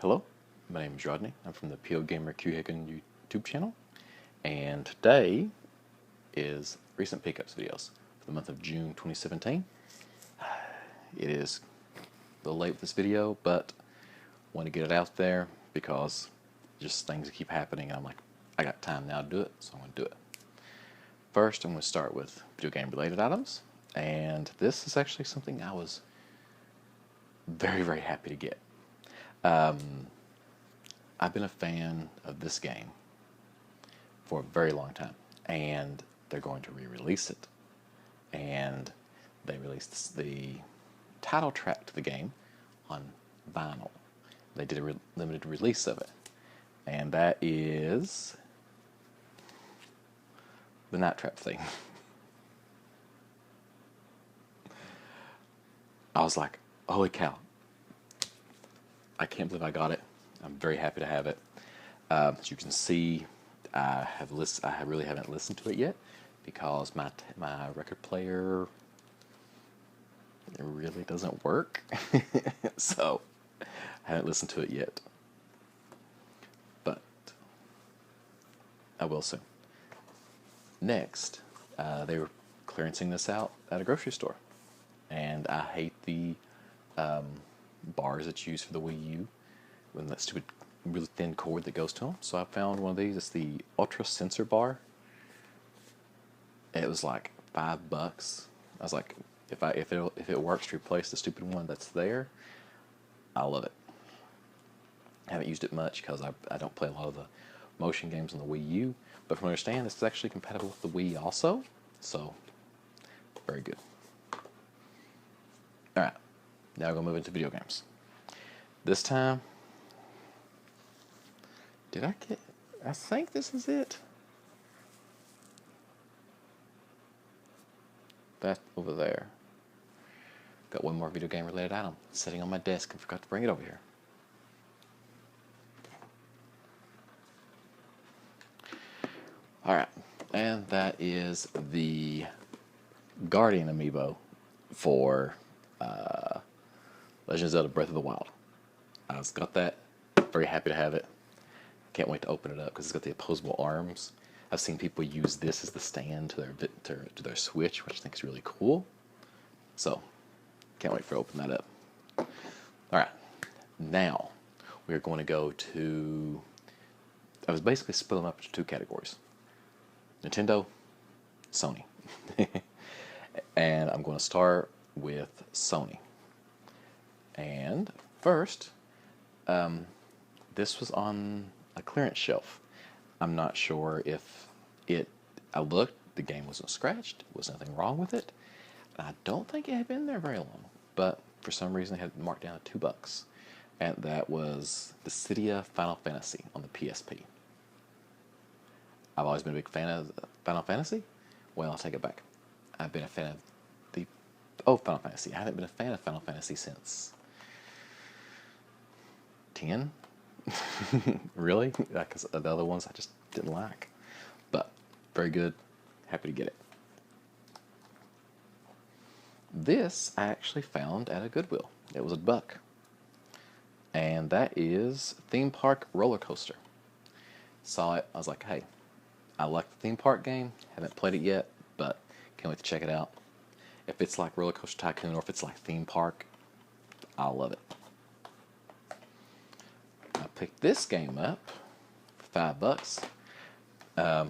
Hello, my name is Rodney. I'm from the PO Gamer Q Hagen YouTube channel, and today is recent pickups videos for the month of June 2017. It is a little late with this video, but I want to get it out there because just things keep happening, and I'm like, I got time now to do it, so I'm going to do it. First, I'm going to start with video game related items, and this is actually something I was very, very happy to get. I've been a fan of this game for a very long time, and they're going to re-release it. And they released the title track to the game on vinyl. They did a limited release of it, and that is the Night Trap thing. I was like, holy cow, I can't believe I got it. I'm very happy to have it. As you can see, I really haven't listened to it yet because my record player really doesn't work. So I haven't listened to it yet, but I will soon. Next, they were clearancing this out at a grocery store, and I hate the bars that you use for the Wii U with that stupid really thin cord that goes to them. So I found one of these. It's the Ultra Sensor Bar. It was like $5. I was like, if it works to replace the stupid one that's there, I love it. I haven't used it much because I don't play a lot of the motion games on the Wii U, but from what I understand, this is actually compatible with the Wii also. So very good. All right, now we're gonna move into video games. This time, I think this is it. That over there. Got one more video game related item sitting on my desk and forgot to bring it over here. Alright, and that is the Guardian amiibo for Legend of Zelda Breath of the Wild. I just got that. Very happy to have it. Can't wait to open it up because it's got the opposable arms. I've seen people use this as the stand to their Switch, which I think is really cool. So, can't wait for open that up. All right, now we're going to go to. I was basically splitting them up into two categories: Nintendo, Sony, and I'm going to start with Sony. And first, this was on a clearance shelf. I'm not sure if I looked, the game wasn't scratched, there was nothing wrong with it. And I don't think it had been there very long, but for some reason it had been marked down at $2. And that was the Cydia Final Fantasy on the PSP. I've always been a big fan of Final Fantasy. Well, I'll take it back. I've been a fan of Final Fantasy. I haven't been a fan of Final Fantasy since 10. Really? Because the other ones I just didn't like. But very good. Happy to get it. This I actually found at a Goodwill. It was $1. And that is Theme Park Roller Coaster. Saw it. I was like, hey, I like the theme park game. Haven't played it yet, but can't wait to check it out. If it's like Roller Coaster Tycoon or if it's like theme park, I'll love it. I picked this game up for $5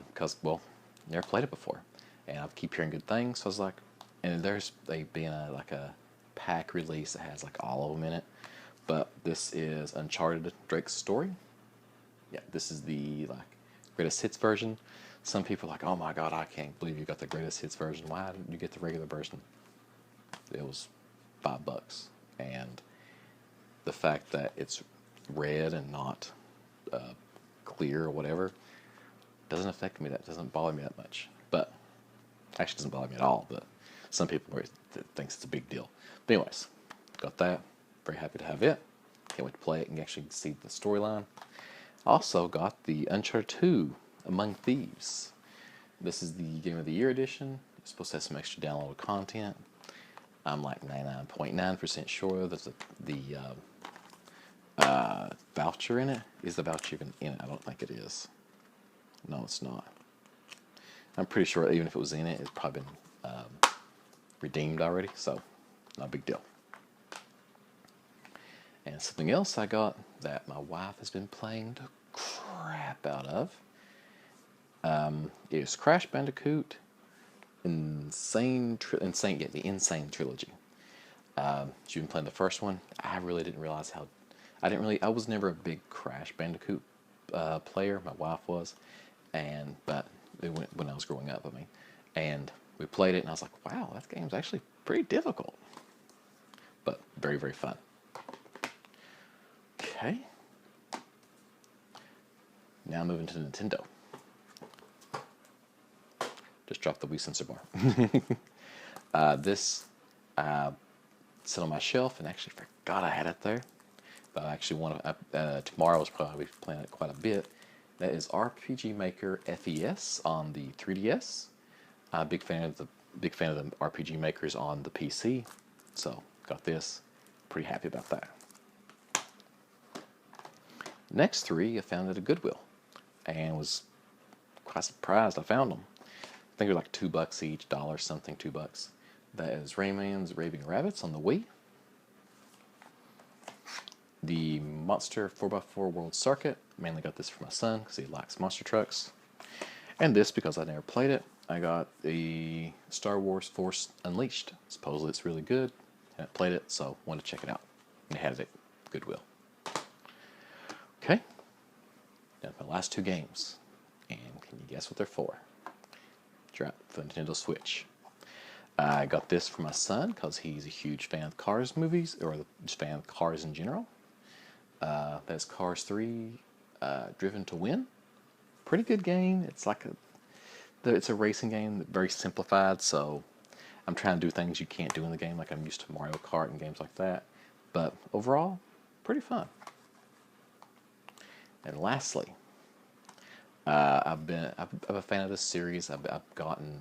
because, well, never played it before, and I keep hearing good things. So I was like, and there's being like a pack release that has like all of them in it. But this is Uncharted Drake's Story. Yeah, this is the like greatest hits version. Some people are like, oh my god, I can't believe you got the greatest hits version. Why didn't you get the regular version? It was $5, and the fact that it's red and not clear or whatever doesn't affect me. That doesn't bother me that much. But actually, doesn't bother me at all. But some people thinks it's a big deal. But anyways, got that. Very happy to have it. Can't wait to play it and actually see the storyline. Also got the Uncharted 2 Among Thieves. This is the Game of the Year edition. It's supposed to have some extra downloadable content. I'm like 99.9% sure that the voucher in it. Is the voucher even in it? I don't think it is. No, it's not. I'm pretty sure even if it was in it, it's probably been redeemed already, so not a big deal. And something else I got that my wife has been playing the crap out of is Crash Bandicoot Insane the Insane Trilogy. She's been playing the first one. I really didn't realize how. I was never a big Crash Bandicoot player. My wife was, but when I was growing up, I mean, and we played it, and I was like, wow, that game's actually pretty difficult, but very, very fun. Okay. Now moving to Nintendo. Just dropped the Wii sensor bar. This sit on my shelf and actually forgot I had it there. But I actually want to, tomorrow I'll probably be playing it quite a bit. That is RPG Maker FES on the 3DS. Big fan of the RPG makers on the PC. So got this. Pretty happy about that. Next three I found at a Goodwill, and was quite surprised I found them. I think they're like $2 each, $1 something, $2. That is Rayman's Raving Rabbits on the Wii. The Monster 4x4 World Circuit. Mainly got this for my son because he likes monster trucks. And this because I never played it. I got the Star Wars Force Unleashed. Supposedly it's really good. Haven't played it, so wanted to check it out. And it has it at Goodwill. Okay. Now my last two games. And can you guess what they're for? Drop for the Nintendo Switch. I got this for my son because he's a huge fan of Cars movies, or just fan of cars in general. That's Cars 3 Driven to Win. Pretty good game. It's like it's a racing game, very simplified, so I'm trying to do things you can't do in the game, like I'm used to Mario Kart and games like that. But overall, pretty fun. And lastly, I'm a fan of this series. I've gotten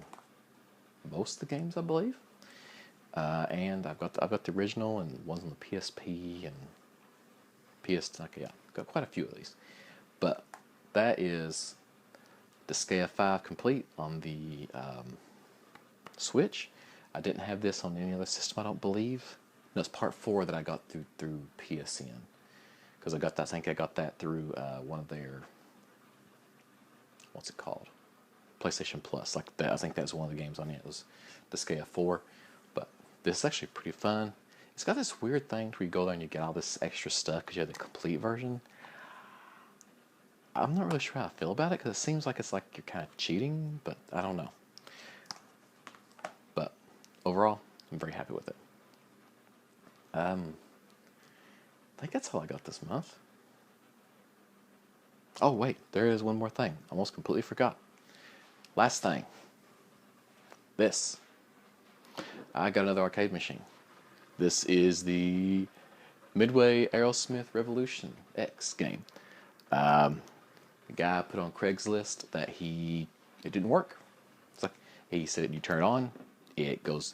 most of the games, I believe, and I've got the original and ones on the PSP and yeah, got quite a few of these. But that is Disgaea 5 Complete on the Switch. I didn't have this on any other system, I don't believe. No, it's part 4 that I got through PSN, because I think I got that through one of their, what's it called? PlayStation Plus. Like that, I think that's one of the games on it. It was Disgaea 4. But this is actually pretty fun. It's got this weird thing where you go there and you get all this extra stuff because you have the complete version. I'm not really sure how I feel about it because it seems like it's like you're kind of cheating, but I don't know. But overall, I'm very happy with it. I think that's all I got this month. Oh wait, there is one more thing. Almost completely forgot. Last thing. This. I got another arcade machine. This is the Midway Aerosmith Revolution X game. The guy put on Craigslist that it didn't work. It's like, he said you turn it on, it goes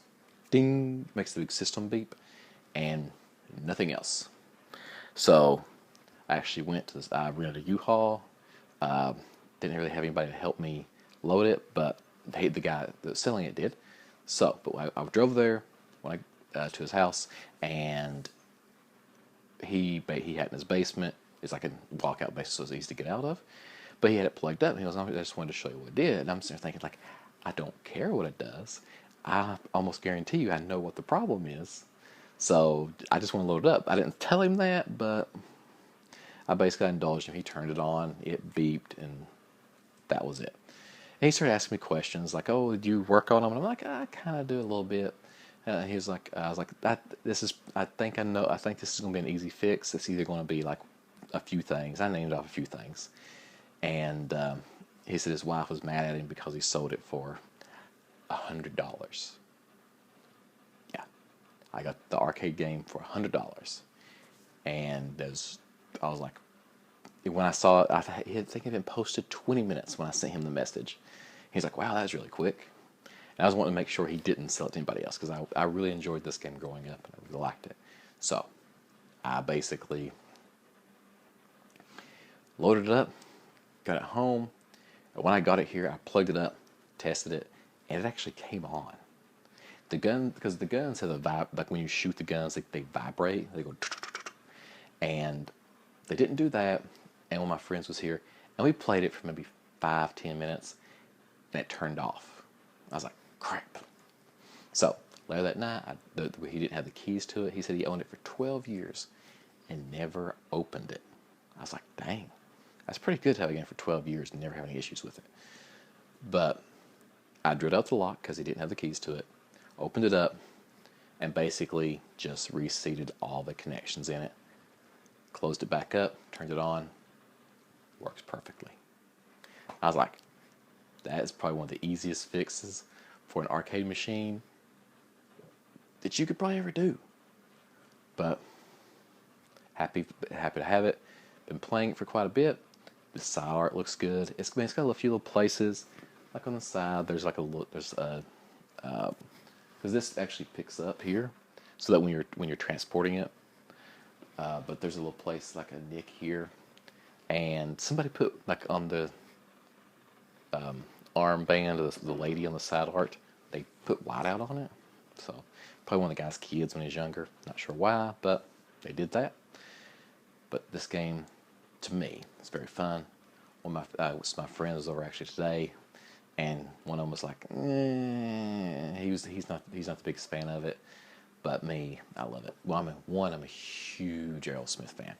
ding, makes the big system beep, and nothing else. So I actually went to this, I rented a U-Haul. Didn't really have anybody to help me load it, but the guy that was selling it did. So, but I drove there when to his house, and he had it in his basement. It's like a walkout basement, so it's easy to get out of. But he had it plugged up, and he was, I just wanted to show you what it did. And I'm sitting there thinking, like, I don't care what it does. I almost guarantee you I know what the problem is. So I just want to load it up. I didn't tell him that, but I basically indulged him. He turned it on, it beeped, and that was it. And he started asking me questions like, "Oh, did you work on them?" And I'm like, "I kind of do a little bit." He was like, "I was like, I think I know. I think this is going to be an easy fix. It's either going to be like a few things." I named off a few things, and he said his wife was mad at him because he sold it for $100. Yeah, I got the arcade game for $100, and I was like, when I saw it, I think it had been posted 20 minutes when I sent him the message. He's like, "Wow, that was really quick." And I was wanting to make sure he didn't sell it to anybody else because I really enjoyed this game growing up and I really liked it. So I basically Loaded it up, got it home. And when I got it here, I plugged it up, tested it, and it actually came on. The gun, because the guns have a vibe, like when you shoot the guns, they vibrate, they go, and they didn't do that. And one of my friends was here, and we played it for maybe 5-10 minutes, and it turned off. I was like, crap. So later that night, he didn't have the keys to it. He said he owned it for 12 years and never opened it. I was like, dang, that's pretty good to have a game for 12 years and never have any issues with it. But I drilled out the lock because he didn't have the keys to it, opened it up, and basically just reseated all the connections in it. Closed it back up, turned it on, works perfectly. I was like, that is probably one of the easiest fixes for an arcade machine that you could probably ever do. But happy to have it. Been playing it for quite a bit. The side art looks good. It's got a few little places, like on the side. There's like because this actually picks up here, so that when you're transporting it. But there's a little place like a nick here, and somebody put like on the armband of the lady on the side art, they put whiteout on it. So probably one of the guy's kids when he was younger. Not sure why, but they did that. But this game, to me, is very fun. One of my friends was over actually today, and one of them was like, he's not the biggest fan of it, but me, I love it. Well, I'm a huge Aerosmith fan.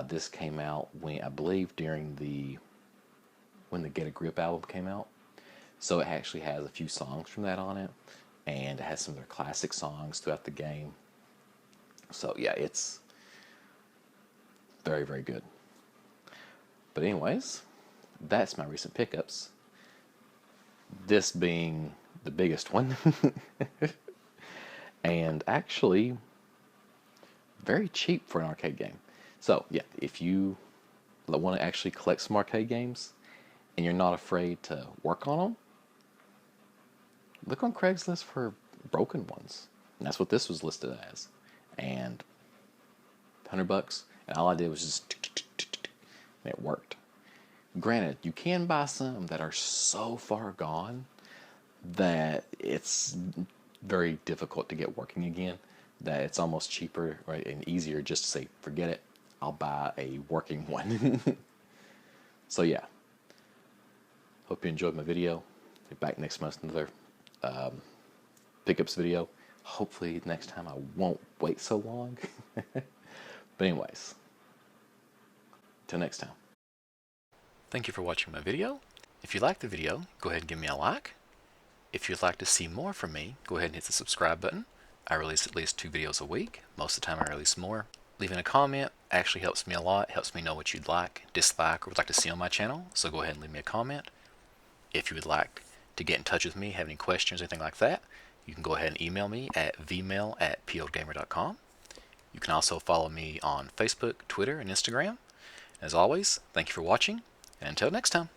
This came out I believe when the Get a Grip album came out, so it actually has a few songs from that on it, and it has some of their classic songs throughout the game. So yeah, it's very, very good. But anyways, that's my recent pickups. This being the biggest one. And actually very cheap for an arcade game. So yeah, if you want to actually collect some arcade games and you're not afraid to work on them, look on Craigslist for broken ones. And that's what this was listed as. And $100, and all I did was just and it worked. Granted, you can buy some that are so far gone that it's very difficult to get working again, that it's almost cheaper, right, and easier just to say, forget it, I'll buy a working one. So yeah, hope you enjoyed my video. Be back next month with another pickups video. Hopefully next time I won't wait so long. But anyways, till next time. Thank you for watching my video. If you liked the video, go ahead and give me a like. If you'd like to see more from me, go ahead and hit the subscribe button. I release at least 2 videos a week. Most of the time I release more. Leaving a comment actually helps me a lot. Helps me know what you'd like, dislike, or would like to see on my channel. So go ahead and leave me a comment. If you would like to get in touch with me, have any questions, anything like that, you can go ahead and email me at vmail@pogamer.com. You can also follow me on Facebook, Twitter, and Instagram. As always, thank you for watching, and until next time.